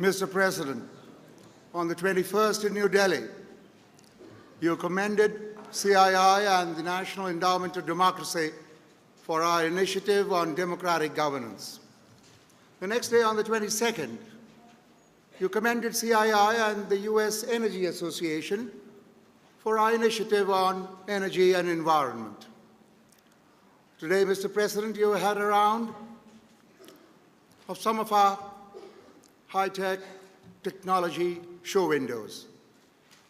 Mr. President, on the 21st in New Delhi, you commended CII and the National Endowment of Democracy for our initiative on democratic governance. The next day, on the 22nd, you commended CII and the U.S. Energy Association for our initiative on energy and environment. Today, Mr. President, you had a round of some of our high-tech technology show windows.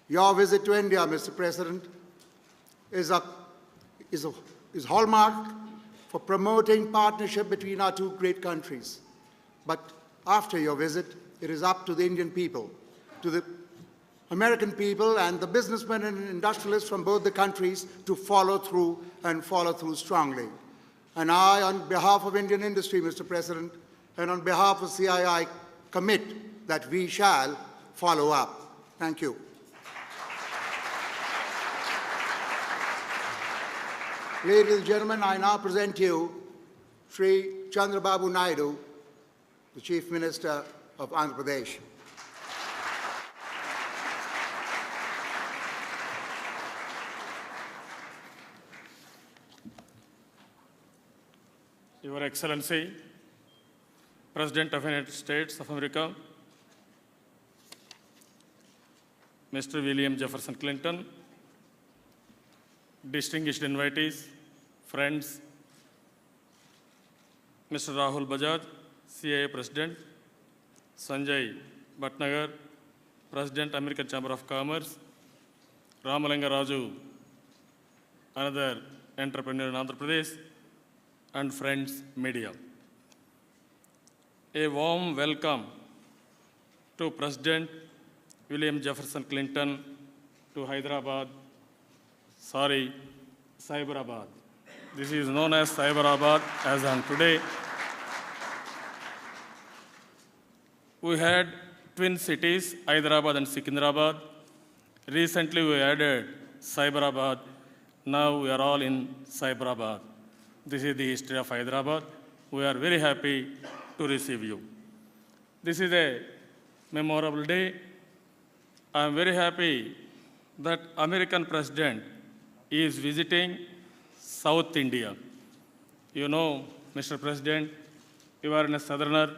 Your visit to India, Mr. President, is hallmark for promoting partnership between our two great countries. But after your visit, it is up to the Indian people, to the American people and the businessmen and industrialists from both the countries to follow through and follow through strongly. And I, on behalf of Indian industry, Mr. President, and on behalf of CII, commit that we shall follow up. Thank you. Ladies and gentlemen, I now present you Sri Chandrababu Naidu, the Chief Minister of Andhra Pradesh. Your Excellency, President of the United States of America, Mr. William Jefferson Clinton, distinguished invitees, friends, Mr. Rahul Bajaj, CIA President, Sanjay Bhatnagar, President, American Chamber of Commerce, Ramalanga Raju, another entrepreneur in Andhra Pradesh, and friends, media. A warm welcome to President William Jefferson Clinton to Hyderabad, Cyberabad. This is known as Cyberabad as on today. We had twin cities, Hyderabad and Secunderabad. Recently we added Cyberabad. Now we are all in Cyberabad. This is the history of Hyderabad. We are very happy to receive you. This is a memorable day. I am very happy that American President is visiting South India. You know, Mr. President, you are a southerner.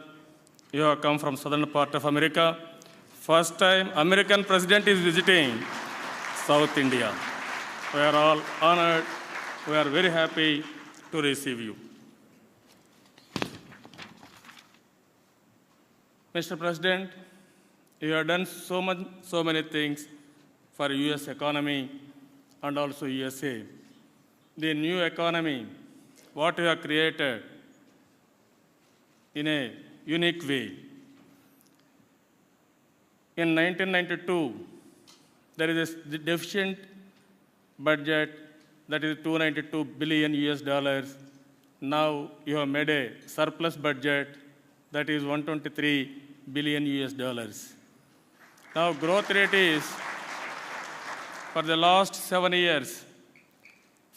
You have come from southern part of America. First time American President is visiting South India. We are all honored. We are very happy to receive you. Mr. President, you have done so many things for US economy and also USA. The new economy, what you have created in a unique way. In 1992, there is a deficient budget that is 292 billion US dollars. Now you have made a surplus budget that is 123 billion US dollars. Now growth rate is, for the last 7 years,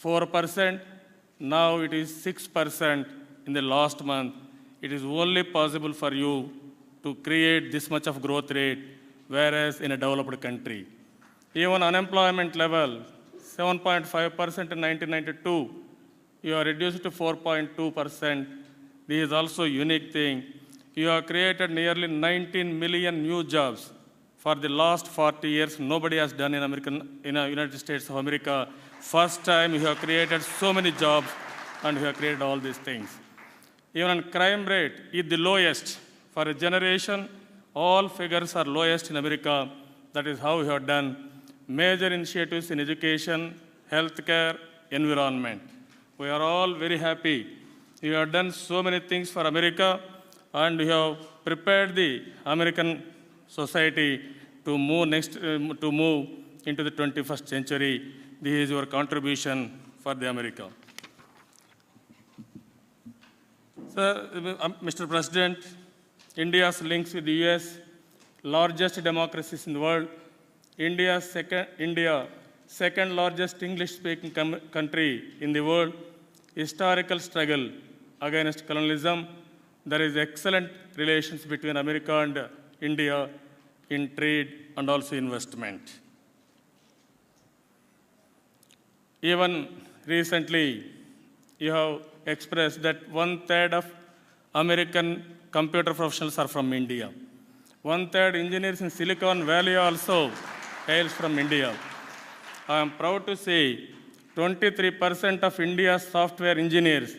4%. Now it is 6% in the last month. It is only possible for you to create this much of growth rate, whereas in a developed country. Even unemployment level, 7.5% in 1992, you are reduced to 4.2%. This is also a unique thing. You have created nearly 19 million new jobs. For the last 40 years, nobody has done in United States of America. First time you have created so many jobs and you have created all these things. Even crime rate is the lowest. For a generation, all figures are lowest in America. That is how you have done major initiatives in education, healthcare, environment. We are all very happy. You have done so many things for America, and you have prepared the American society to move into the 21st century. This is your contribution for the America. Sir, Mr. President, India's links with the US, largest democracies in the world, India, second largest English-speaking country in the world, historical struggle against colonialism. There is excellent relations between America and India in trade and also investment. Even recently, you have expressed that 1/3 of American computer professionals are from India. 1/3 engineers in Silicon Valley also hails from India. I am proud to say 23% of India's software engineers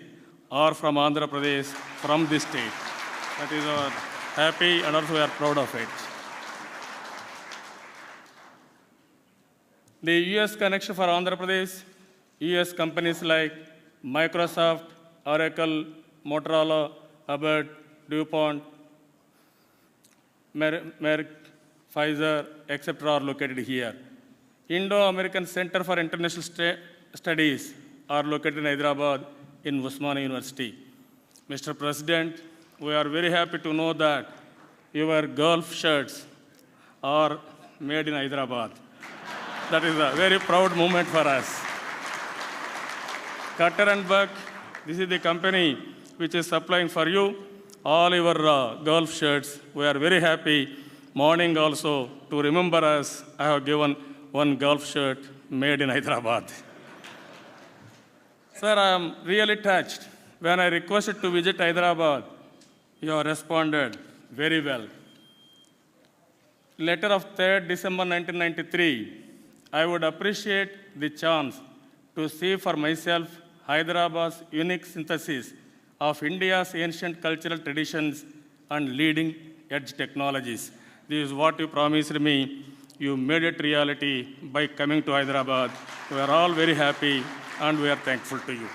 are from Andhra Pradesh, from this state. That is our happy and also we are proud of it. The US connection for Andhra Pradesh, US companies like Microsoft, Oracle, Motorola, Abbott, DuPont, Merck, Pfizer, etc. are located here. Indo-American Center for International Studies are located in Hyderabad in Usmania University. Mr. President, we are very happy to know that your golf shirts are made in Hyderabad. That is a very proud moment for us. Cutter and Buck, this is the company which is supplying for you all your golf shirts. We are very happy. Morning also, to remember us, I have given one golf shirt made in Hyderabad. Sir, I am really touched. When I requested to visit Hyderabad, you have responded very well. Letter of 3rd December 1993, I would appreciate the chance to see for myself Hyderabad's unique synthesis of India's ancient cultural traditions and leading edge technologies. This is what you promised me. You made it reality by coming to Hyderabad. We are all very happy and we are thankful to you.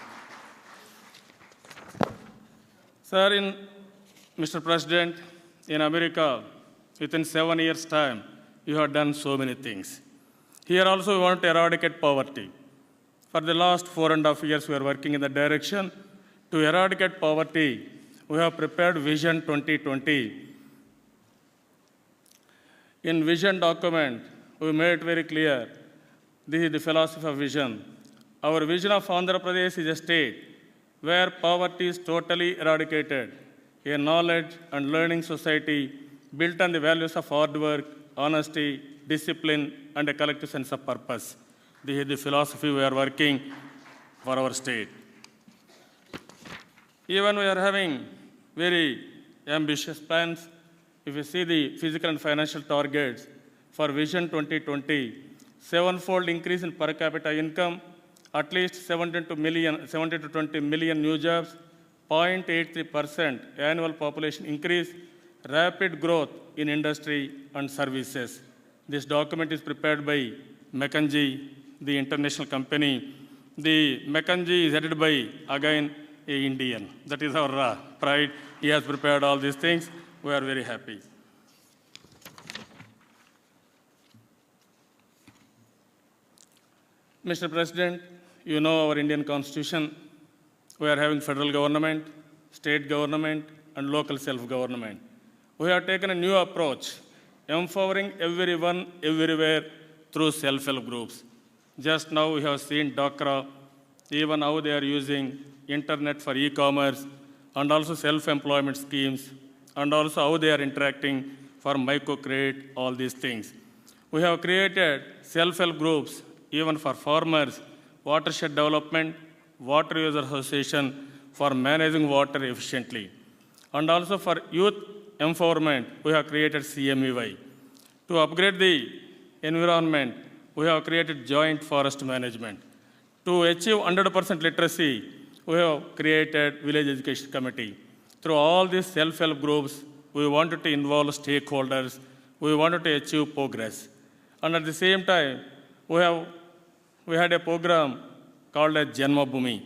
Sir, Mr. President, in America, within 7 years' time, you have done so many things. Here also we want to eradicate poverty. For the last 4.5 years, we are working in the direction to eradicate poverty. We have prepared Vision 2020. In Vision document, we made it very clear. This is the philosophy of vision. Our vision of Andhra Pradesh is a state where poverty is totally eradicated, a knowledge and learning society built on the values of hard work, honesty, discipline, and a collective sense of purpose. This is the philosophy we are working for our state. Even we are having very ambitious plans. If you see the physical and financial targets for Vision 2020, 7-fold increase in per capita income, at least 70 to 20 million new jobs, 0.83% annual population increase, rapid growth in industry and services. This document is prepared by McKinsey, the international company. The McKinsey is headed by, again, an Indian. That is our pride. He has prepared all these things. We are very happy. Mr. President, you know our Indian Constitution. We are having federal government, state government, and local self-government. We have taken a new approach, empowering everyone, everywhere, through self-help groups. Just now we have seen DACRA, even how they are using internet for e-commerce, and also self-employment schemes, and also how they are interacting for microcredit, all these things. We have created self-help groups, even for farmers, watershed development, water user association for managing water efficiently. And also for youth empowerment, we have created CMEY. To upgrade the environment, we have created joint forest management. To achieve 100% literacy, we have created village education committee. Through all these self-help groups, we wanted to involve stakeholders. We wanted to achieve progress. And at the same time, we had a program called as Janmabhoomi.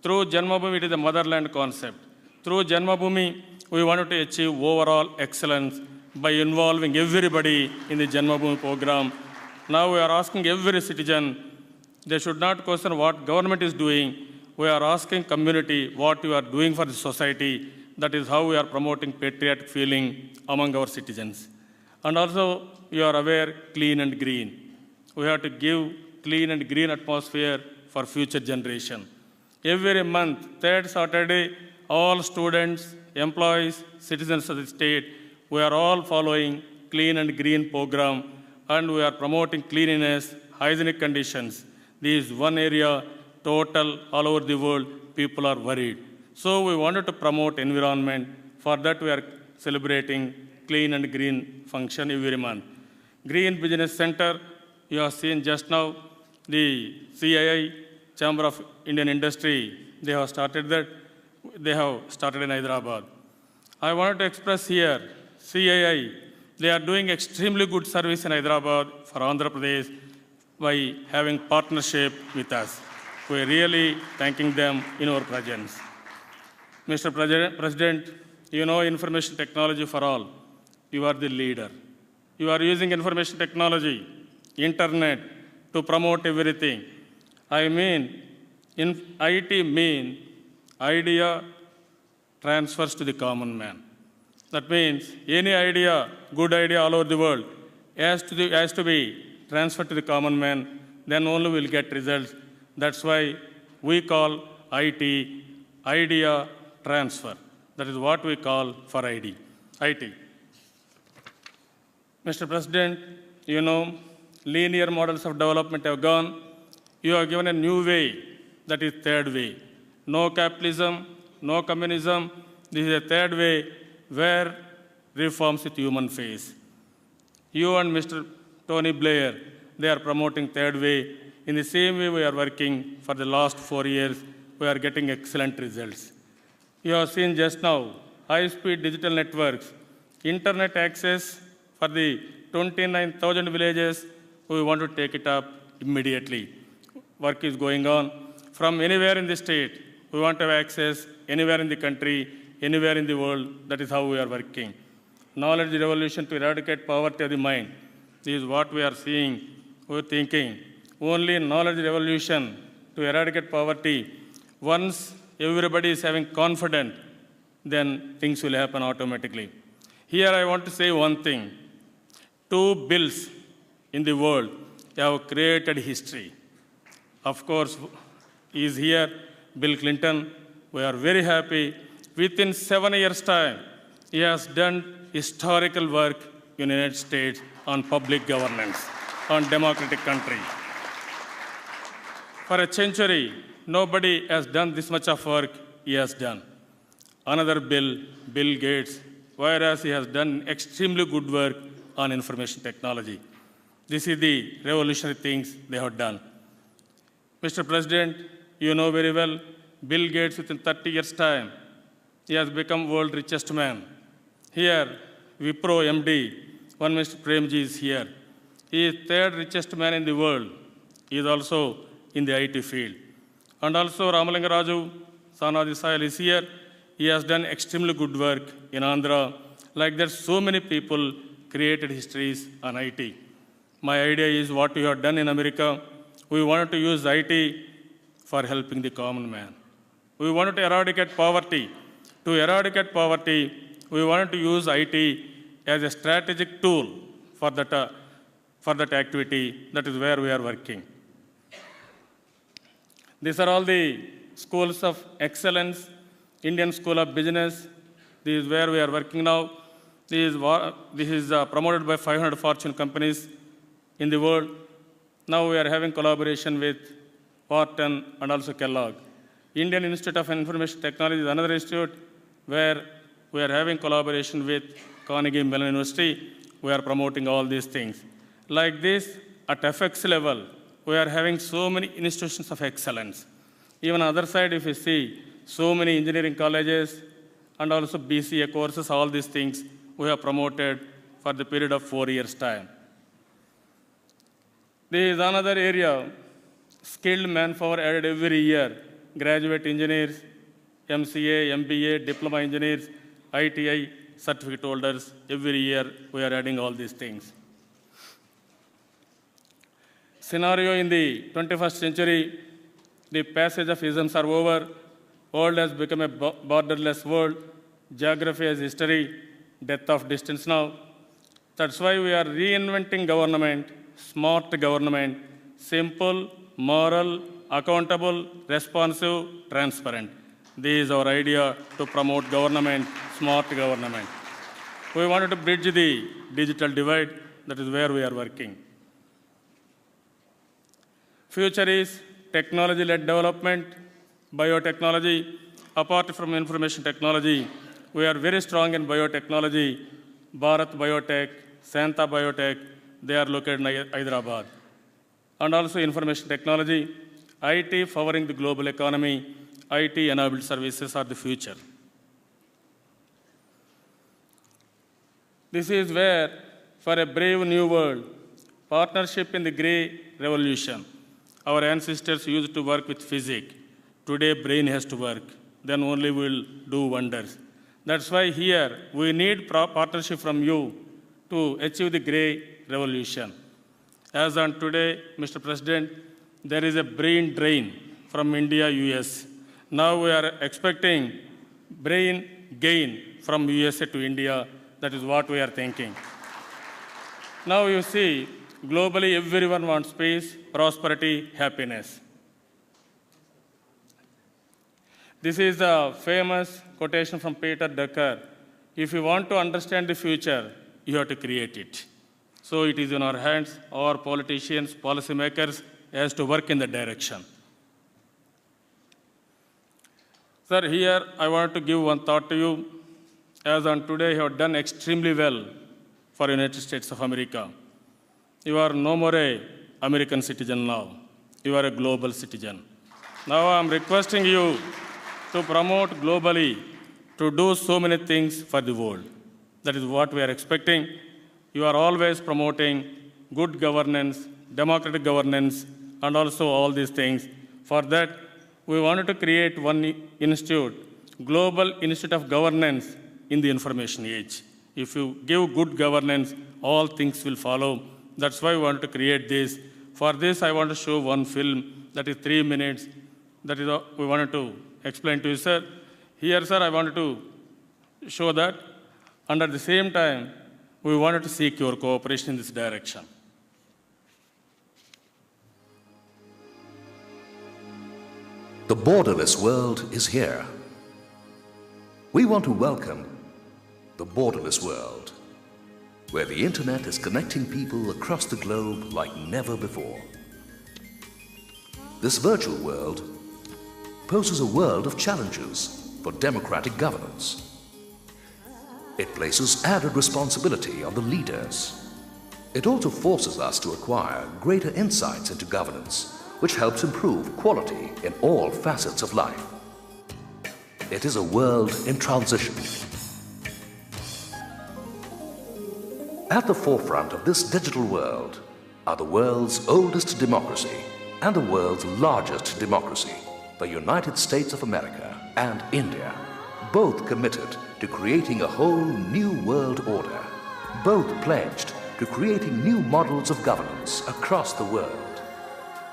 Through Janmabhoomi, it is a motherland concept. Through Janmabhoomi, we wanted to achieve overall excellence by involving everybody in the Janmabhoomi program. Now we are asking every citizen, they should not question what government is doing. We are asking community what you are doing for the society. That is how we are promoting patriotic feeling among our citizens. And also, you are aware, clean and green. We have to give clean and green atmosphere for future generation. Every month, third Saturday, all students, employees, citizens of the state, we are all following clean and green program, and we are promoting cleanliness, hygienic conditions. This is one area total all over the world, people are worried. So we wanted to promote environment. For that, we are celebrating clean and green function every month. Green Business Center, you have seen just now, the CII, Chamber of Indian Industry, they have started that. They have started in Hyderabad. I wanted to express here, CII, they are doing extremely good service in Hyderabad for Andhra Pradesh by having partnership with us. We are really thanking them in our presence. Mr. President, you know information technology for all. You are the leader. You are using information technology, internet, to promote everything. I mean, in IT mean idea transfers to the common man. That means any idea, good idea all over the world, has to be transferred to the common man, then only we'll get results. That's why we call IT idea transfer. That is what we call for IT. Mr. President, you know, linear models of development have gone. You have given a new way, that is third way. No capitalism, no communism. This is a third way where reforms with human face. You and Mr. Tony Blair, they are promoting third way. In the same way we are working for the last 4 years, we are getting excellent results. You have seen just now, high-speed digital networks, internet access for the 29,000 villages, we want to take it up immediately. Work is going on. From anywhere in the state, we want to have access anywhere in the country, anywhere in the world. That is how we are working. Knowledge revolution to eradicate poverty of the mind. This is what we are seeing. We are thinking. Only knowledge revolution to eradicate poverty. Once everybody is having confidence, then things will happen automatically. Here I want to say one thing. 2 bills in the world have created history. Of course, he is here, Bill Clinton. We are very happy. Within 7 years' time, he has done historical work in the United States on public governance, on democratic country. For a century, nobody has done this much of work he has done. Another Bill Gates, whereas he has done extremely good work on information technology. This is the revolutionary things they have done. Mr. President, you know very well, Bill Gates within 30 years' time, he has become world richest man. Here, Wipro MD, one Mr. Premji is here. He is third richest man in the world. He is also in the IT field. And also Ramalinga Raju, son of the soil, is here. He has done extremely good work in Andhra. Like that, so many people created histories on IT. My idea is what we have done in America. We wanted to use IT for helping the common man. We wanted to eradicate poverty. To eradicate poverty, we wanted to use IT as a strategic tool for that activity. That is where we are working. These are all the schools of excellence. Indian School of Business. This is where we are working now. This is promoted by 500 Fortune companies in the world. Now we are having collaboration with Wharton and also Kellogg. Indian Institute of Information Technology is another institute where we are having collaboration with Carnegie Mellon University. We are promoting all these things. Like this, at FX level, we are having so many institutions of excellence. Even on the other side, if you see, so many engineering colleges and also BCA courses, all these things we have promoted for the period of 4 years' time. There is another area, skilled manpower added every year. Graduate engineers, MCA, MBA, diploma engineers, ITI, certificate holders. Every year we are adding all these things. Scenario in the 21st century, the passage of isms are over. World has become a borderless world. Geography has history, death of distance now. That's why we are reinventing government, smart government, simple, moral, accountable, responsive, transparent. This is our idea to promote government, smart government. We wanted to bridge the digital divide. That is where we are working. Future is technology-led development, biotechnology. Apart from information technology, we are very strong in biotechnology. Bharat Biotech, Santa Biotech, they are located in Hyderabad. And also information technology, IT powering the global economy, IT-enabled services are the future. This is where, for a brave new world, partnership in the grey revolution. Our ancestors used to work with physics. Today, brain has to work. Then only we'll do wonders. That's why here we need partnership from you to achieve the grey revolution. As on today, Mr. President, there is a brain drain from India, US. Now we are expecting brain gain from USA to India. That is what we are thinking. Now you see, globally everyone wants peace, prosperity, happiness. This is the famous quotation from Peter Drucker. If you want to understand the future, you have to create it. So it is in our hands, our politicians, policymakers, has to work in that direction. Sir, here I want to give one thought to you. As on today, you have done extremely well for United States of America. You are no more an American citizen now. You are a global citizen. Now I'm requesting you to promote globally, to do so many things for the world. That is what we are expecting. You are always promoting good governance, democratic governance, and also all these things. For that, we wanted to create one institute, Global Institute of Governance in the Information Age. If you give good governance, all things will follow. That's why we wanted to create this. For this, I want to show one film that is 3 minutes. That is we wanted to explain to you, sir. Here, sir, I wanted to show that. And at the same time, we wanted to seek your cooperation in this direction. The borderless world is here. We want to welcome the borderless world, where the internet is connecting people across the globe like never before. This virtual world poses a world of challenges for democratic governance. It places added responsibility on the leaders. It also forces us to acquire greater insights into governance, which helps improve quality in all facets of life. It is a world in transition. At the forefront of this digital world are the world's oldest democracy and the world's largest democracy, the United States of America and India, both committed to creating a whole new world order, both pledged to creating new models of governance across the world.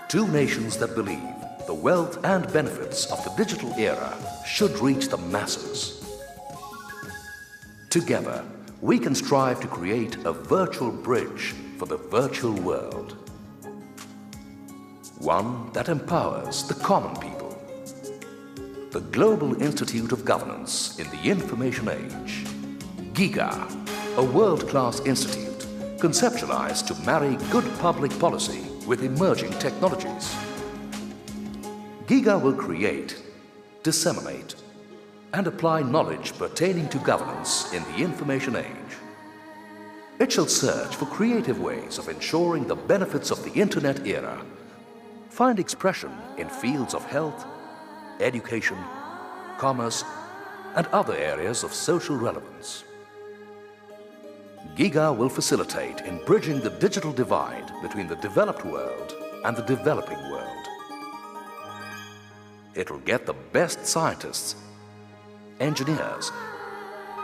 Two nations that believe the wealth and benefits of the digital era should reach the masses. Together, we can strive to create a virtual bridge for the virtual world. One that empowers the common people. The Global Institute of Governance in the Information Age. GIGA, a world-class institute conceptualized to marry good public policy with emerging technologies. GIGA will create, disseminate, and apply knowledge pertaining to governance in the information age. It shall search for creative ways of ensuring the benefits of the internet era find expression in fields of health, education, commerce, and other areas of social relevance. GIGA will facilitate in bridging the digital divide between the developed world and the developing world. It will get the best scientists, engineers,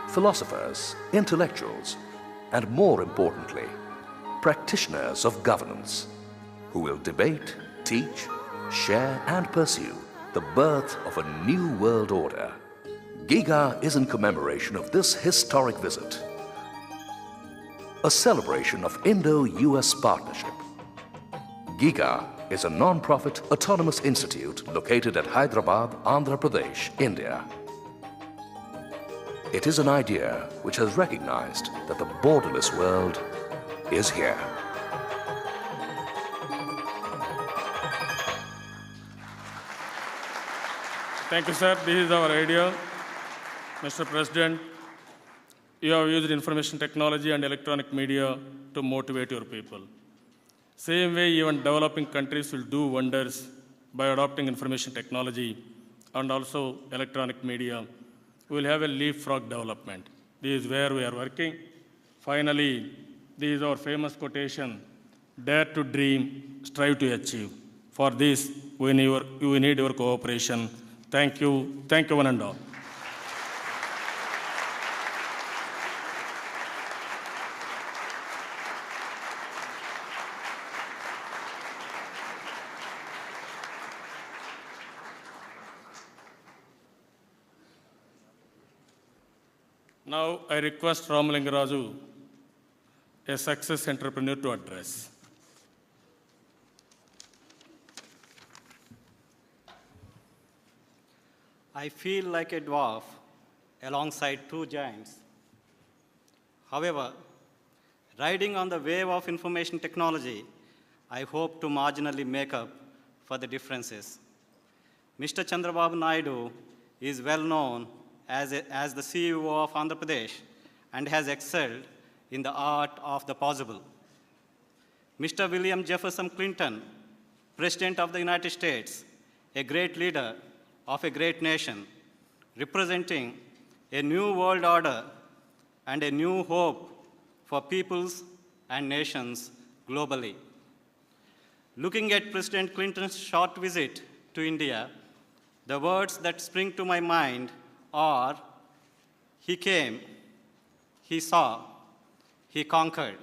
philosophers, intellectuals, and more importantly, practitioners of governance, who will debate, teach, share, and pursue the birth of a new world order. GIGA is in commemoration of this historic visit, a celebration of Indo-US partnership. GIGA is a non-profit autonomous institute located at Hyderabad, Andhra Pradesh, India. It is an idea which has recognized that the borderless world is here. Thank you, sir. This is our idea. Mr. President, you have used information technology and electronic media to motivate your people. Same way, even developing countries will do wonders by adopting information technology and also electronic media. We will have a leapfrog development. This is where we are working. Finally, this is our famous quotation, dare to dream, strive to achieve. For this, we need your cooperation. Thank you one and all. Now, I request Ramalingiraju, a success entrepreneur, to address. I feel like a dwarf alongside two giants. However, riding on the wave of information technology, I hope to marginally make up for the differences. Mr. Chandrababu Naidu is well known as the CEO of Andhra Pradesh and has excelled in the art of the possible. Mr. William Jefferson Clinton, President of the United States, a great leader of a great nation, representing a new world order and a new hope for peoples and nations globally. Looking at President Clinton's short visit to India, the words that spring to my mind are, he came, he saw, he conquered.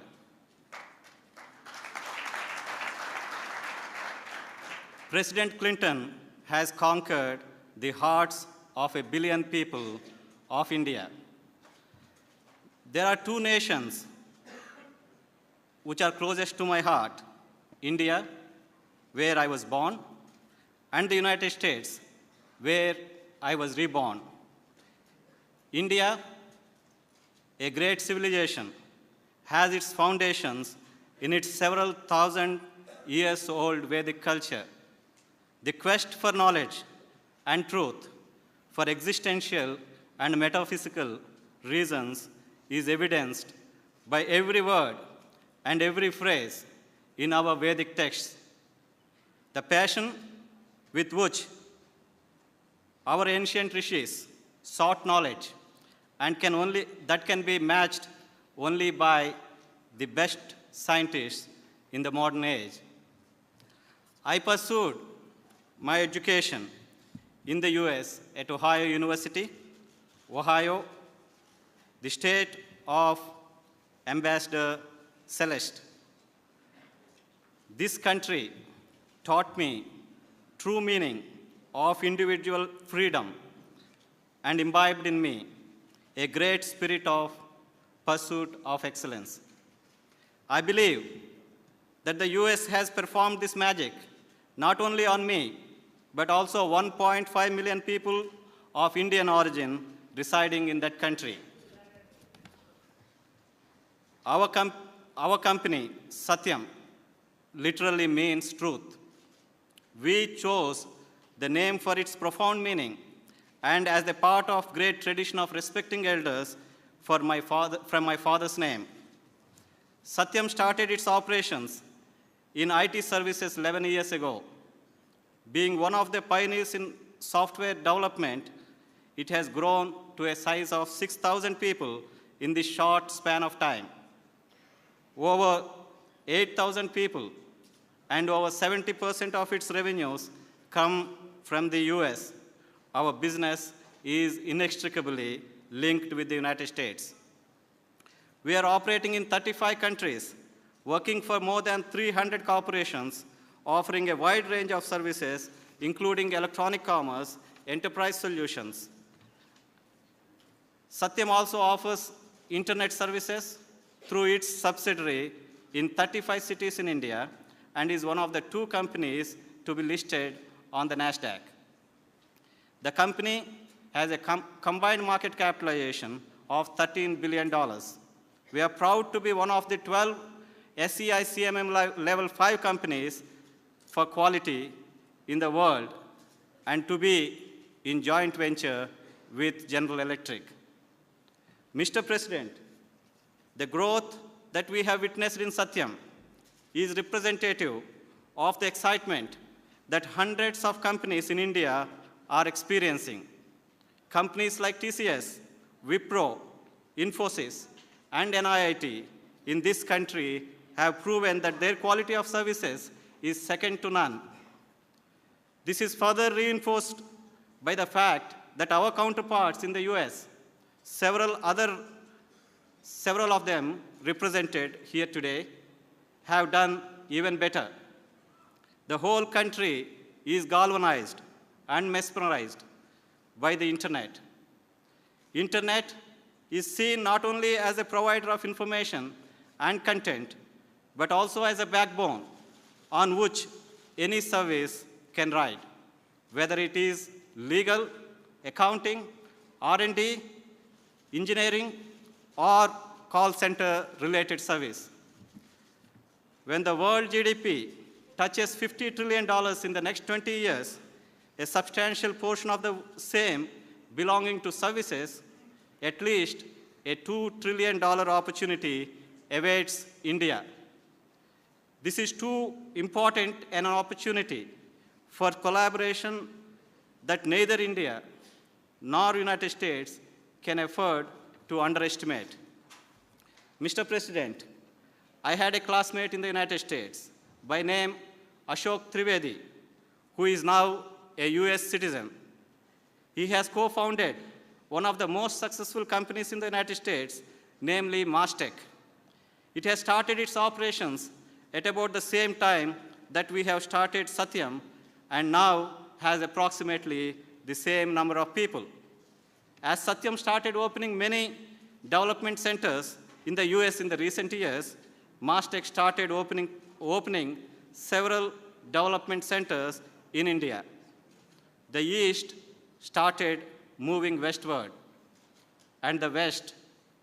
President Clinton has conquered the hearts of 1 billion people of India. There are two nations which are closest to my heart, India, where I was born, and the United States, where I was reborn. India, a great civilization, has its foundations in its several thousand years old Vedic culture. The quest for knowledge and truth, for existential and metaphysical reasons, is evidenced by every word and every phrase in our Vedic texts. The passion with which our ancient rishis sought knowledge and that can be matched only by the best scientists in the modern age. I pursued my education in the US at Ohio University, Ohio, the state of Ambassador Celeste. This country taught me true meaning of individual freedom and imbibed in me a great spirit of pursuit of excellence. I believe that the US has performed this magic not only on me, but also 1.5 million people of Indian origin residing in that country. Our company, Satyam, literally means truth. We chose the name for its profound meaning and as a part of great tradition of respecting elders from my father's name. Satyam started its operations in IT services 11 years ago. Being one of the pioneers in software development, it has grown to a size of 6,000 people in this short span of time. Over 8,000 people and over 70% of its revenues come from the US. Our business is inextricably linked with the United States. We are operating in 35 countries, working for more than 300 corporations, offering a wide range of services, including electronic commerce, enterprise solutions. Satyam also offers internet services through its subsidiary in 35 cities in India and is one of the 2 companies to be listed on the NASDAQ. The company has a combined market capitalization of $13 billion. We are proud to be one of the 12 SEI CMM level 5 companies for quality in the world and to be in joint venture with General Electric. Mr. President, the growth that we have witnessed in Satyam is representative of the excitement that hundreds of companies in India are experiencing. Companies like TCS, Wipro, Infosys, and NIIT in this country have proven that their quality of services is second to none. This is further reinforced by the fact that our counterparts in the US, several of them represented here today, have done even better. The whole country is galvanized and mesmerized by the internet. Internet is seen not only as a provider of information and content, but also as a backbone on which any service can ride, whether it is legal, accounting, R&D, engineering, or call center related service. When the world GDP touches $50 trillion in the next 20 years, a substantial portion of the same belonging to services, at least a $2 trillion opportunity awaits India. This is too important an opportunity for collaboration that neither India nor United States can afford to underestimate. Mr. President, I had a classmate in the United States by name Ashok Trivedi, who is now a US citizen. He has co-founded one of the most successful companies in the United States, namely Mastech. It has started its operations at about the same time that we have started Satyam, and now has approximately the same number of people. As Satyam started opening many development centers in the US in the recent years, Mastech started opening several development centers in India. The East started moving westward, and the West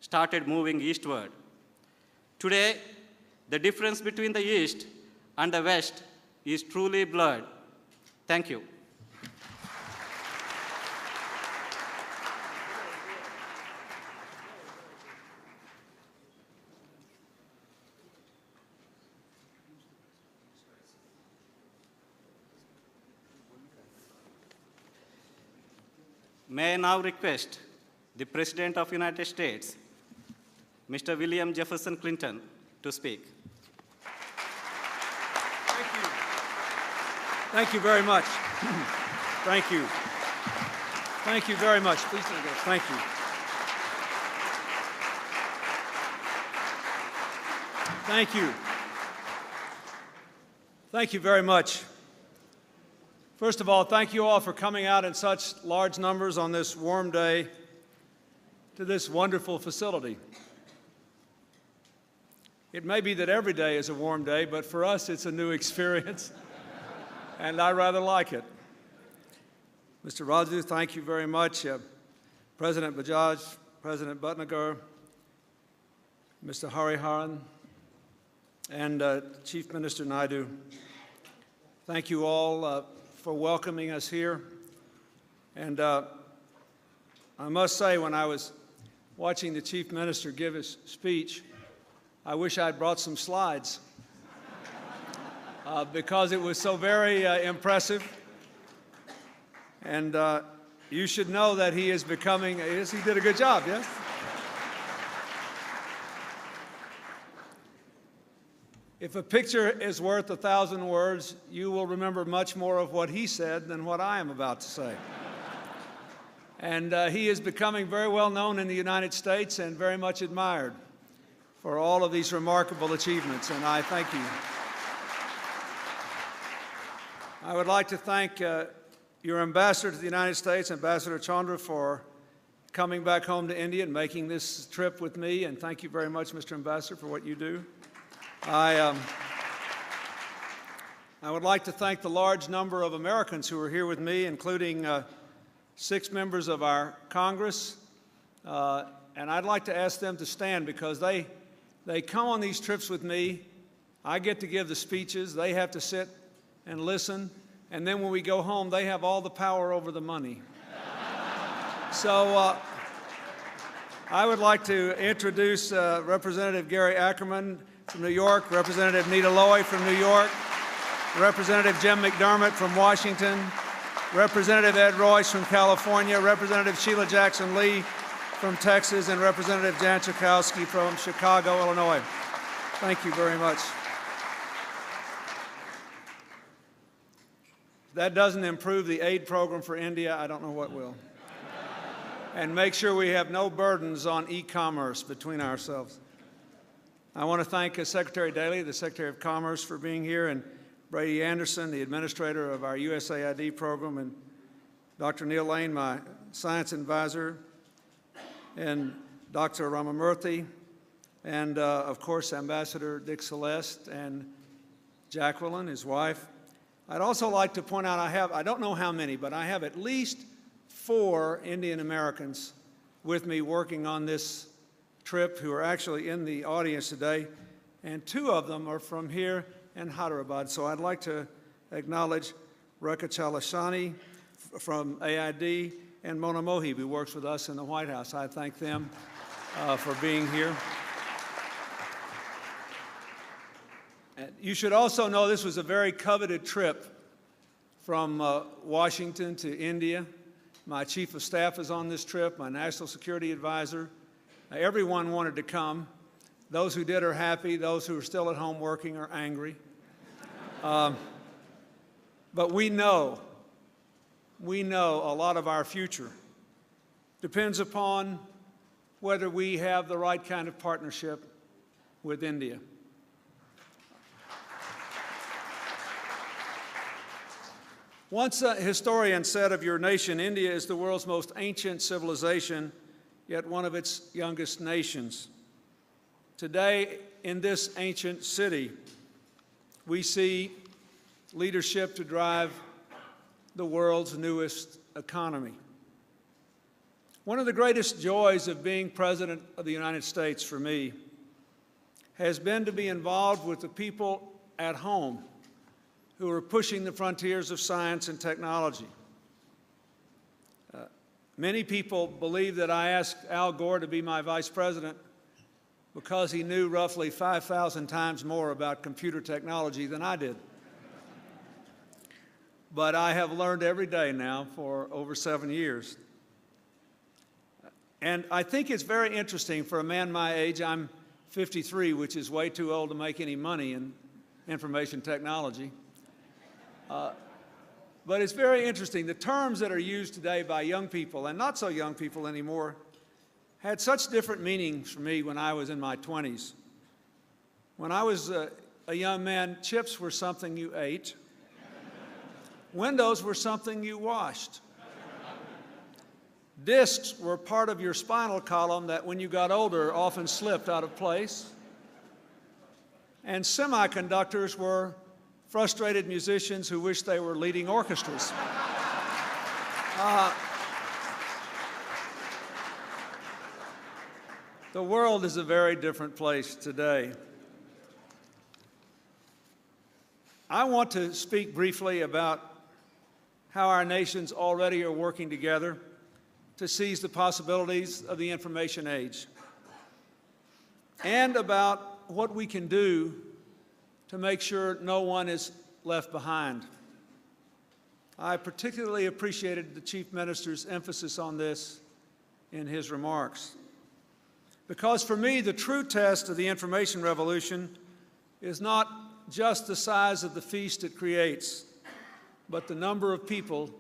started moving eastward. Today, the difference between the East and the West is truly blurred. Thank you. May I now request the President of the United States, Mr. William Jefferson Clinton, to speak. Thank you. Thank you very much. Thank you. Thank you very much. Please don't go. Thank you. Thank you. Thank you very much. First of all, thank you all for coming out in such large numbers on this warm day to this wonderful facility. It may be that every day is a warm day, but for us it's a new experience, and I rather like it. Mr. Raju, thank you very much. President Bajaj, President Bhatnagar, Mr. Hariharan, and Chief Minister Naidu. Thank you all for welcoming us here. And I must say, when I was watching the Chief Minister give his speech, I wish I'd brought some slides because it was so very impressive. And you should know that he is becoming, yes, he did a good job, yes? If a picture is worth 1,000 words, you will remember much more of what he said than what I am about to say. And he is becoming very well known in the United States and very much admired for all of these remarkable achievements, and I thank you. I would like to thank your ambassador to the United States, Ambassador Chandra, for coming back home to India and making this trip with me, and thank you very much, Mr. Ambassador, for what you do. I would like to thank the large number of Americans who are here with me, including 6 members of our Congress, and I'd like to ask them to stand because they come on these trips with me. I get to give the speeches. They have to sit and listen, and then when we go home, they have all the power over the money. So I would like to introduce Representative Gary Ackerman from New York, Representative Nita Lowey from New York, Representative Jim McDermott from Washington, Representative Ed Royce from California, Representative Sheila Jackson Lee from Texas, and Representative Jan Schakowsky from Chicago, Illinois. Thank you very much. If that doesn't improve the aid program for India, I don't know what will. And make sure we have no burdens on e-commerce between ourselves. I want to thank Secretary Daley, the Secretary of Commerce, for being here, and Brady Anderson, the administrator of our USAID program, and Dr. Neil Lane, my science advisor, and Dr. Ramamurthy, and of course, Ambassador Dick Celeste and Jacqueline, his wife. I'd also like to point out I don't know how many, but I have at least 4 Indian Americans with me working on this trip who are actually in the audience today, and 2 of them are from here in Hyderabad. So I'd like to acknowledge Rekha Chalashani from AID and Mona Mohib, who works with us in the White House. I thank them for being here. And you should also know this was a very coveted trip from Washington to India. My chief of staff is on this trip, my national security advisor. Everyone wanted to come. Those who did are happy. Those who are still at home working are angry. But we know a lot of our future depends upon whether we have the right kind of partnership with India. Once a historian said of your nation, India is the world's most ancient civilization, yet one of its youngest nations. Today, in this ancient city, we see leadership to drive the world's newest economy. One of the greatest joys of being President of the United States for me has been to be involved with the people at home who are pushing the frontiers of science and technology. Many people believe that I asked Al Gore to be my vice president because he knew roughly 5,000 times more about computer technology than I did. But I have learned every day now for over 7 years. And I think it's very interesting for a man my age. I'm 53, which is way too old to make any money in information technology. But it's very interesting. The terms that are used today by young people, and not so young people anymore, had such different meanings for me when I was in my 20s. When I was a young man, chips were something you ate. Windows were something you washed. Discs were part of your spinal column that, when you got older, often slipped out of place. And semiconductors were frustrated musicians who wished they were leading orchestras. The world is a very different place today. I want to speak briefly about how our nations already are working together to seize the possibilities of the information age, and about what we can do to make sure no one is left behind. I particularly appreciated the Chief Minister's emphasis on this in his remarks, because for me, the true test of the information revolution is not just the size of the feast it creates, but the number of people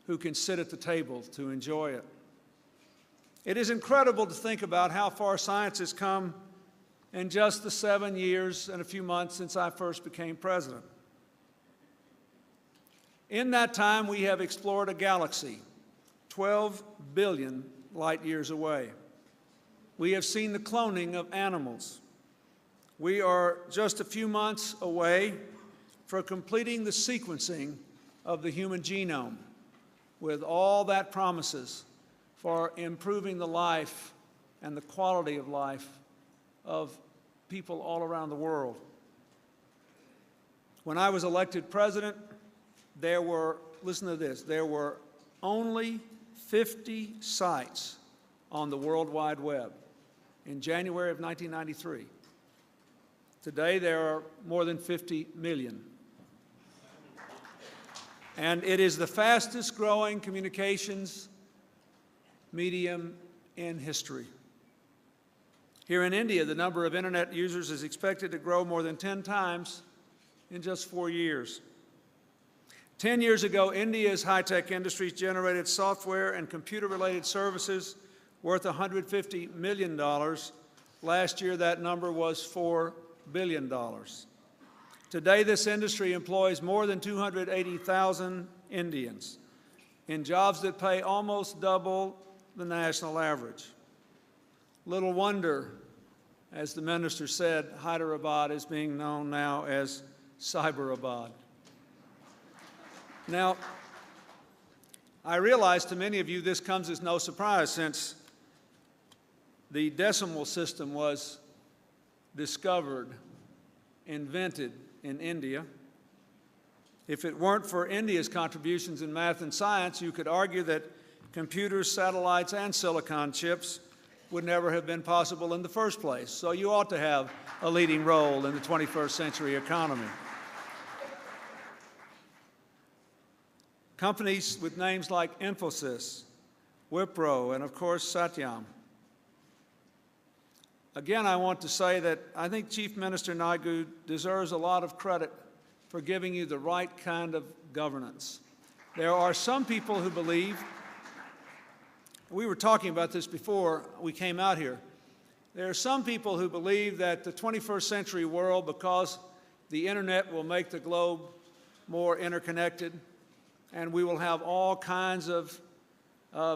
who can sit at the table to enjoy it. It is incredible to think about how far science has come in just the 7 years and a few months since I first became president. In that time, we have explored a galaxy 12 billion light years away. We have seen the cloning of animals. We are just a few months away from completing the sequencing of the human genome, with all that promises for improving the life and the quality of life of people all around the world. When I was elected president, there were, listen to this, there were only 50 sites on the World Wide Web in January of 1993. Today, there are more than 50 million. And it is the fastest growing communications medium in history. Here in India, the number of internet users is expected to grow more than 10 times in just 4 years. 10 years ago, India's high-tech industries generated software and computer-related services worth $150 million. Last year, that number was $4 billion. Today, this industry employs more than 280,000 Indians in jobs that pay almost double the national average. Little wonder, as the minister said, Hyderabad is being known now as Cyberabad. Now, I realize to many of you this comes as no surprise, since the decimal system was discovered, invented in India. If it weren't for India's contributions in math and science, you could argue that computers, satellites, and silicon chips would never have been possible in the first place. So you ought to have a leading role in the 21st century economy. Companies with names like Infosys, Wipro, and of course Satyam. Again, I want to say that I think Chief Minister Naidu deserves a lot of credit for giving you the right kind of governance. There are some people who believe, we were talking about this before we came out here, there are some people who believe that the 21st century world, because the internet will make the globe more interconnected, and we will have all kinds of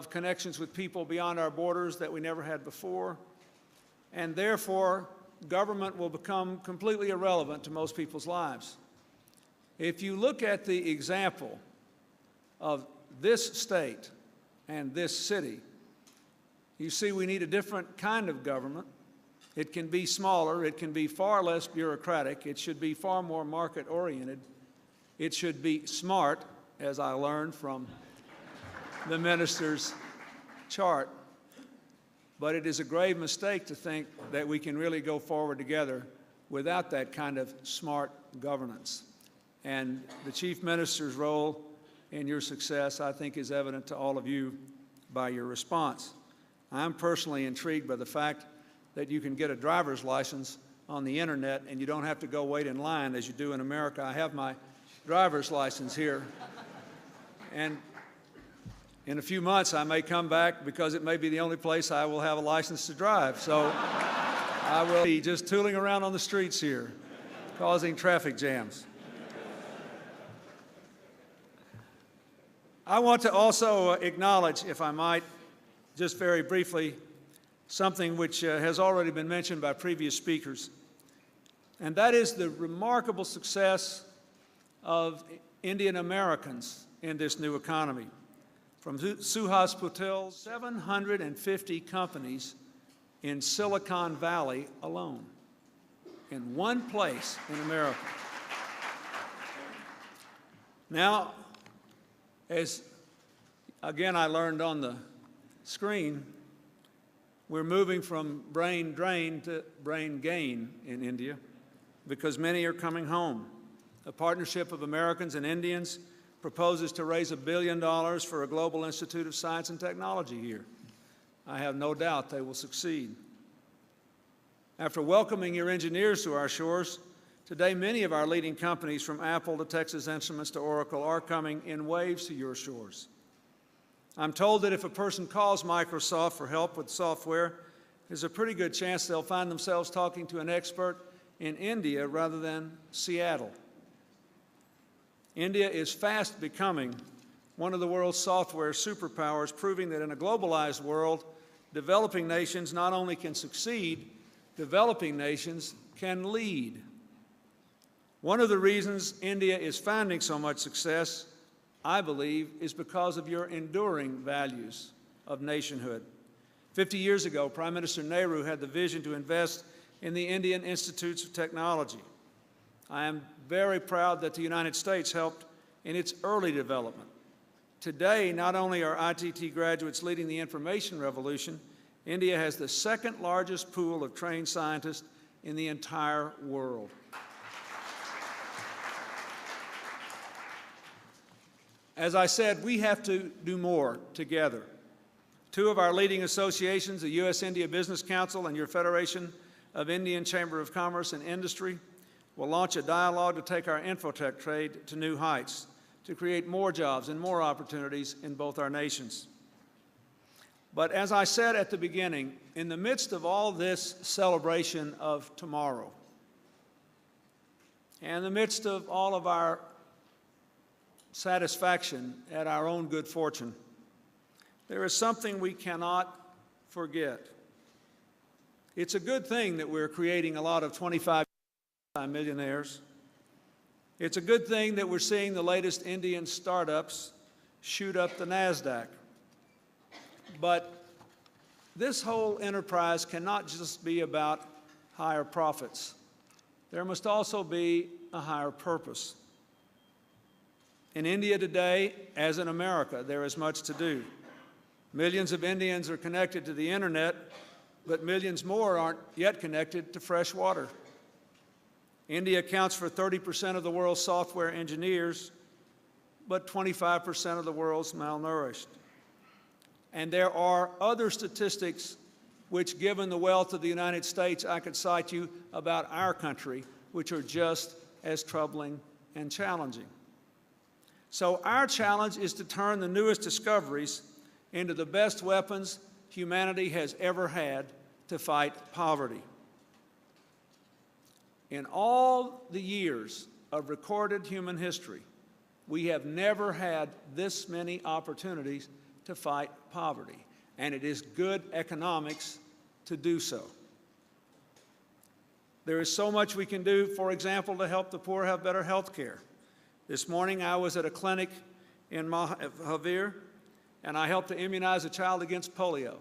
connections with people beyond our borders that we never had before, and therefore government will become completely irrelevant to most people's lives. If you look at the example of this state and this city, you see we need a different kind of government. It can be smaller, it can be far less bureaucratic, it should be far more market-oriented, it should be smart, as I learned from the minister's chart. But it is a grave mistake to think that we can really go forward together without that kind of smart governance. And the Chief Minister's role in your success, I think, is evident to all of you by your response. I'm personally intrigued by the fact that you can get a driver's license on the internet and you don't have to go wait in line as you do in America. I have my driver's license here. And in a few months, I may come back because it may be the only place I will have a license to drive. So I will be just tooling around on the streets here, causing traffic jams. I want to also acknowledge, if I might, just very briefly, something which has already been mentioned by previous speakers, and that is the remarkable success of Indian Americans in this new economy. From Suhas Patel's 750 companies in Silicon Valley alone, in one place in America. Now, as again I learned on the screen, we're moving from brain drain to brain gain in India because many are coming home. A partnership of Americans and Indians proposes to raise $1 billion for a global institute of science and technology here. I have no doubt they will succeed. After welcoming your engineers to our shores, today many of our leading companies, from Apple to Texas Instruments to Oracle, are coming in waves to your shores. I'm told that if a person calls Microsoft for help with software, there's a pretty good chance they'll find themselves talking to an expert in India rather than Seattle. India is fast becoming one of the world's software superpowers, proving that in a globalized world, developing nations not only can succeed, developing nations can lead. One of the reasons India is finding so much success I believe, is because of your enduring values of nationhood. 50 years ago, Prime Minister Nehru had the vision to invest in the Indian Institutes of Technology. I am very proud that the United States helped in its early development. Today, not only are ITT graduates leading the information revolution, India has the second largest pool of trained scientists in the entire world. As I said, we have to do more together. Two of our leading associations, the U.S.-India Business Council and your Federation of Indian Chamber of Commerce and Industry, will launch a dialogue to take our infotech trade to new heights, to create more jobs and more opportunities in both our nations. But as I said at the beginning, in the midst of all this celebration of tomorrow, and in the midst of all of our satisfaction at our own good fortune, there is something we cannot forget. It's a good thing that we're creating a lot of 25 millionaires. It's a good thing that we're seeing the latest Indian startups shoot up the NASDAQ. But this whole enterprise cannot just be about higher profits. There must also be a higher purpose. In India today, as in America, there is much to do. Millions of Indians are connected to the internet, but millions more aren't yet connected to fresh water. India accounts for 30% of the world's software engineers, but 25% of the world's malnourished. And there are other statistics which, given the wealth of the United States, I could cite you about our country, which are just as troubling and challenging. So our challenge is to turn the newest discoveries into the best weapons humanity has ever had to fight poverty. In all the years of recorded human history, we have never had this many opportunities to fight poverty, and it is good economics to do so. There is so much we can do, for example, to help the poor have better health care. This morning I was at a clinic in Mahavir, and I helped to immunize a child against polio.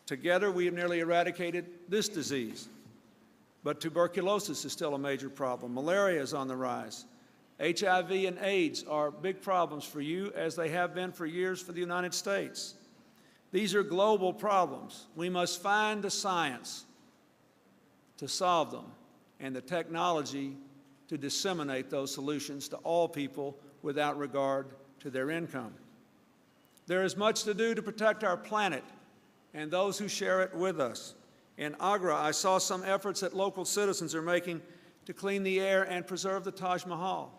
Together we have nearly eradicated this disease. But tuberculosis is still a major problem. Malaria is on the rise. HIV and AIDS are big problems for you, as they have been for years for the United States. These are global problems. We must find the science to solve them and the technology to disseminate those solutions to all people without regard to their income. There is much to do to protect our planet and those who share it with us. In Agra, I saw some efforts that local citizens are making to clean the air and preserve the Taj Mahal.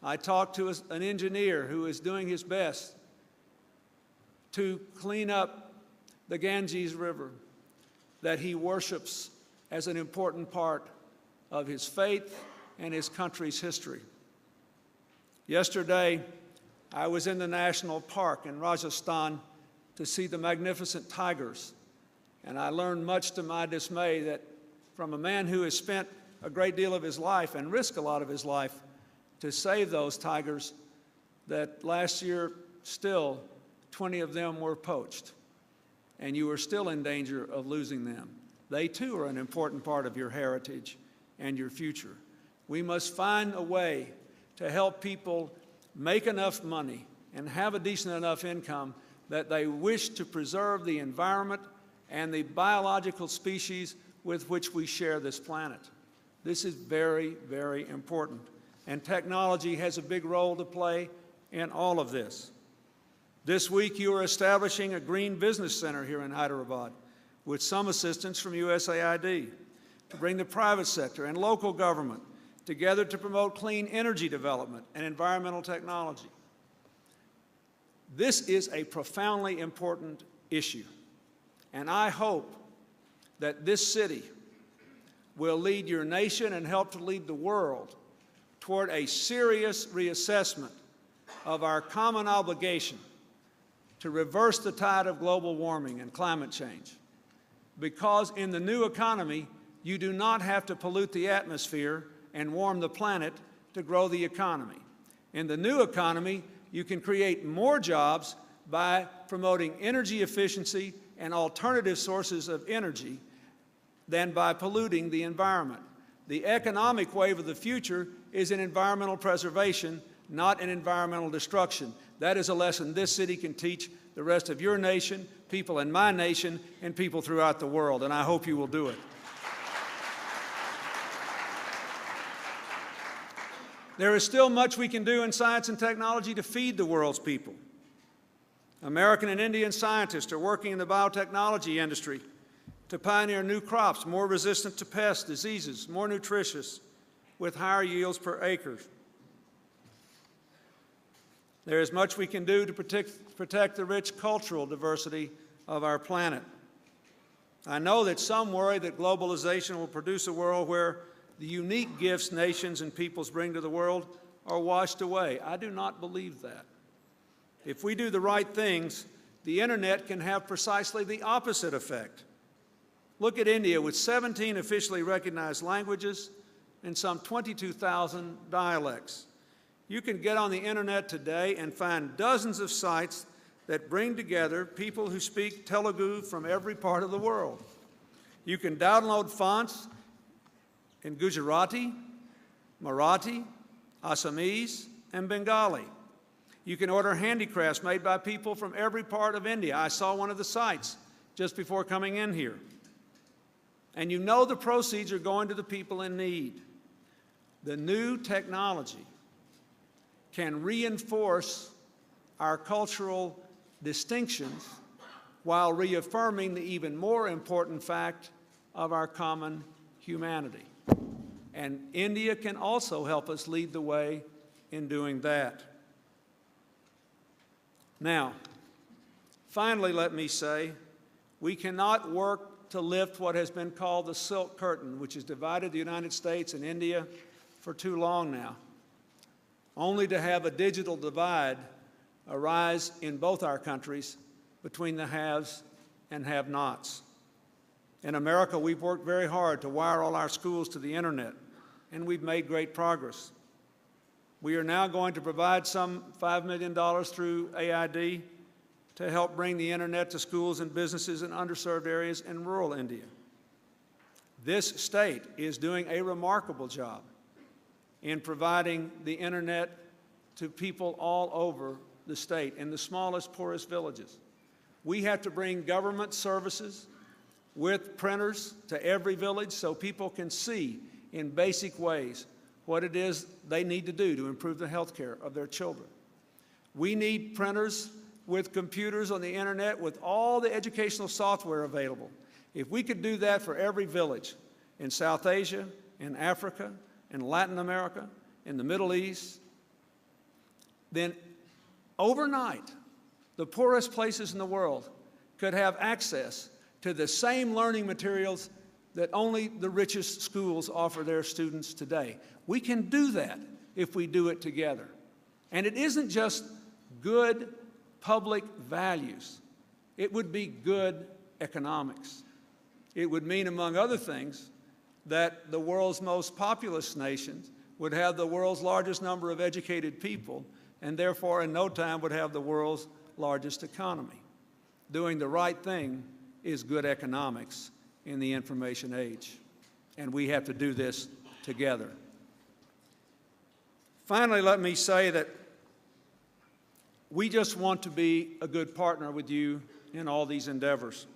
I talked to an engineer who is doing his best to clean up the Ganges River that he worships as an important part of his faith and his country's history. Yesterday, I was in the national park in Rajasthan to see the magnificent tigers, and I learned much to my dismay that from a man who has spent a great deal of his life and risked a lot of his life to save those tigers, that last year still 20 of them were poached, and you are still in danger of losing them. They too are an important part of your heritage and your future. We must find a way to help people make enough money and have a decent enough income that they wish to preserve the environment and the biological species with which we share this planet. This is very, very important, and technology has a big role to play in all of this. This week, you are establishing a green business center here in Hyderabad with some assistance from USAID to bring the private sector and local government together to promote clean energy development and environmental technology. This is a profoundly important issue, and I hope that this city will lead your nation and help to lead the world toward a serious reassessment of our common obligation to reverse the tide of global warming and climate change. Because in the new economy, you do not have to pollute the atmosphere and warm the planet to grow the economy. In the new economy, you can create more jobs by promoting energy efficiency and alternative sources of energy than by polluting the environment. The economic wave of the future is in environmental preservation, not in environmental destruction. That is a lesson this city can teach the rest of your nation, people in my nation, and people throughout the world, and I hope you will do it. There is still much we can do in science and technology to feed the world's people. American and Indian scientists are working in the biotechnology industry to pioneer new crops more resistant to pests, diseases, more nutritious, with higher yields per acre. There is much we can do to protect the rich cultural diversity of our planet. I know that some worry that globalization will produce a world where the unique gifts nations and peoples bring to the world are washed away. I do not believe that. If we do the right things, the Internet can have precisely the opposite effect. Look at India with 17 officially recognized languages and some 22,000 dialects. You can get on the Internet today and find dozens of sites that bring together people who speak Telugu from every part of the world. You can download fonts in Gujarati, Marathi, Assamese, and Bengali. You can order handicrafts made by people from every part of India. I saw one of the sites just before coming in here. And you know the proceeds are going to the people in need. The new technology can reinforce our cultural distinctions while reaffirming the even more important fact of our common humanity. And India can also help us lead the way in doing that. Now, finally, let me say, we cannot work to lift what has been called the Silk Curtain, which has divided the United States and India for too long now, only to have a digital divide arise in both our countries between the haves and have-nots. In America, we've worked very hard to wire all our schools to the Internet, and we've made great progress. We are now going to provide some $5 million through AID to help bring the Internet to schools and businesses in underserved areas in rural India. This state is doing a remarkable job in providing the Internet to people all over the state, in the smallest, poorest villages. We have to bring government services with printers to every village so people can see in basic ways what it is they need to do to improve the health care of their children. We need printers with computers on the Internet with all the educational software available. If we could do that for every village in South Asia, in Africa, in Latin America, in the Middle East, then overnight, the poorest places in the world could have access to the same learning materials that only the richest schools offer their students today. We can do that if we do it together. And it isn't just good public values. It would be good economics. It would mean, among other things, that the world's most populous nations would have the world's largest number of educated people, and therefore in no time would have the world's largest economy. Doing the right thing is good economics in the information age, and we have to do this together. Finally, let me say that we just want to be a good partner with you in all these endeavors.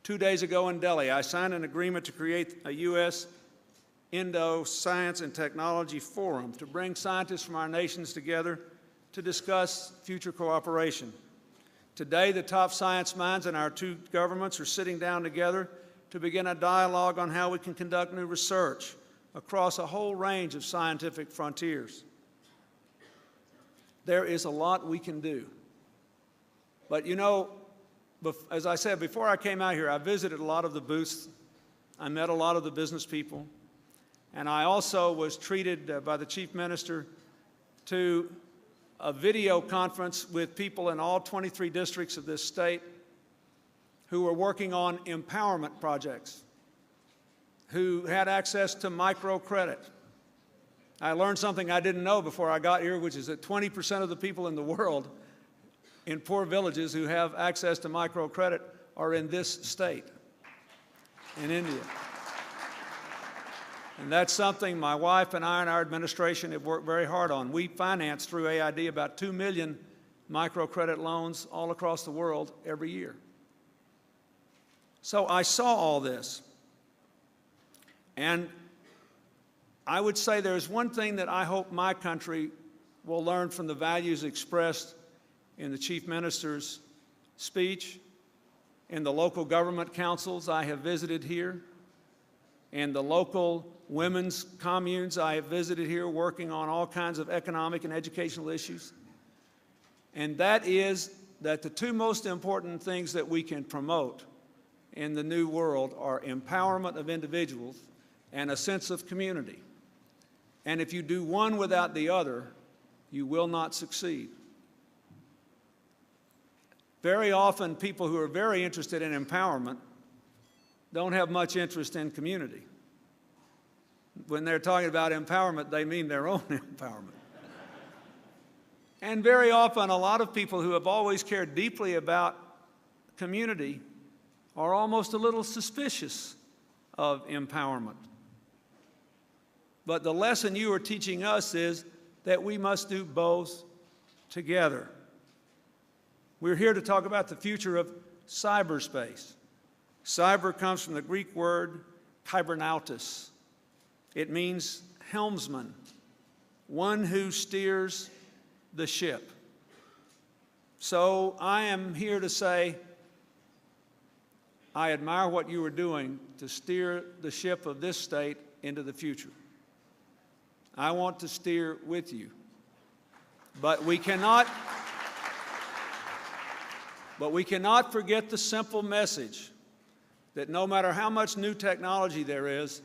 2 days ago in Delhi, I signed an agreement to create a U.S.-Indo Science and Technology Forum to bring scientists from our nations together to discuss future cooperation. Today, the top science minds in our two governments are sitting down together to begin a dialogue on how we can conduct new research across a whole range of scientific frontiers. There is a lot we can do. But you know, as I said, before I came out here, I visited a lot of the booths. I met a lot of the business people. And I also was treated by the Chief Minister to a video conference with people in all 23 districts of this state who were working on empowerment projects, who had access to microcredit, I learned something I didn't know before I got here, which is that 20% of the people in the world in poor villages who have access to microcredit are in this state, in India. And that's something my wife and I and our administration have worked very hard on. We finance through AID about 2 million microcredit loans all across the world every year. So I saw all this. And I would say there's one thing that I hope my country will learn from the values expressed in the Chief Minister's speech, in the local government councils I have visited here, in the local women's communes I have visited here working on all kinds of economic and educational issues. And that is that the two most important things that we can promote in the new world are empowerment of individuals and a sense of community. And if you do one without the other, you will not succeed. Very often, people who are very interested in empowerment don't have much interest in community. When they're talking about empowerment, they mean their own empowerment. And very often, a lot of people who have always cared deeply about community are almost a little suspicious of empowerment. But the lesson you are teaching us is that we must do both together. We're here to talk about the future of cyberspace. Cyber comes from the Greek word kybernautos. It means helmsman, one who steers the ship. So I am here to say, I admire what you are doing to steer the ship of this state into the future. I want to steer with you. But we cannot forget the simple message that no matter how much new technology there is,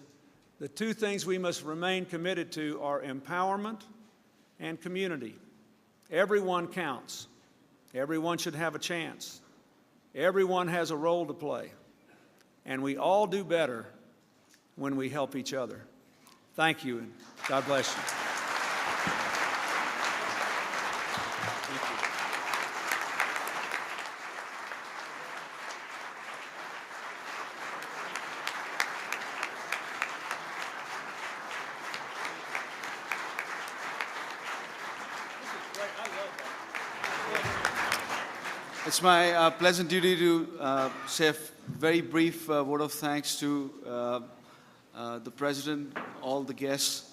the two things we must remain committed to are empowerment and community. Everyone counts. Everyone should have a chance. Everyone has a role to play. And we all do better when we help each other. Thank you, and God bless you. It's my pleasant duty to say a very brief word of thanks to the President, all the guests,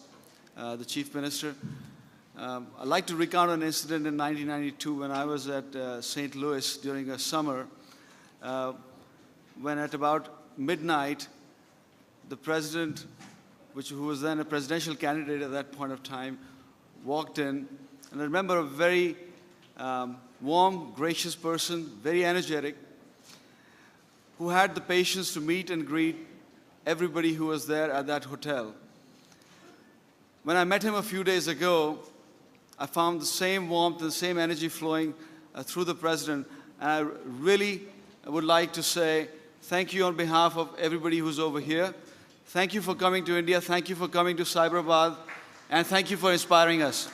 the Chief Minister. I'd like to recount an incident in 1992 when I was at St. Louis during a summer, when at about midnight, the President, who was then a presidential candidate at that point of time, walked in. And I remember a very warm, gracious person, very energetic, who had the patience to meet and greet everybody who was there at that hotel. When I met him a few days ago, I found the same warmth and the same energy flowing through the President. And I really would like to say thank you on behalf of everybody who's over here. Thank you for coming to India. Thank you for coming to Hyderabad. And thank you for inspiring us.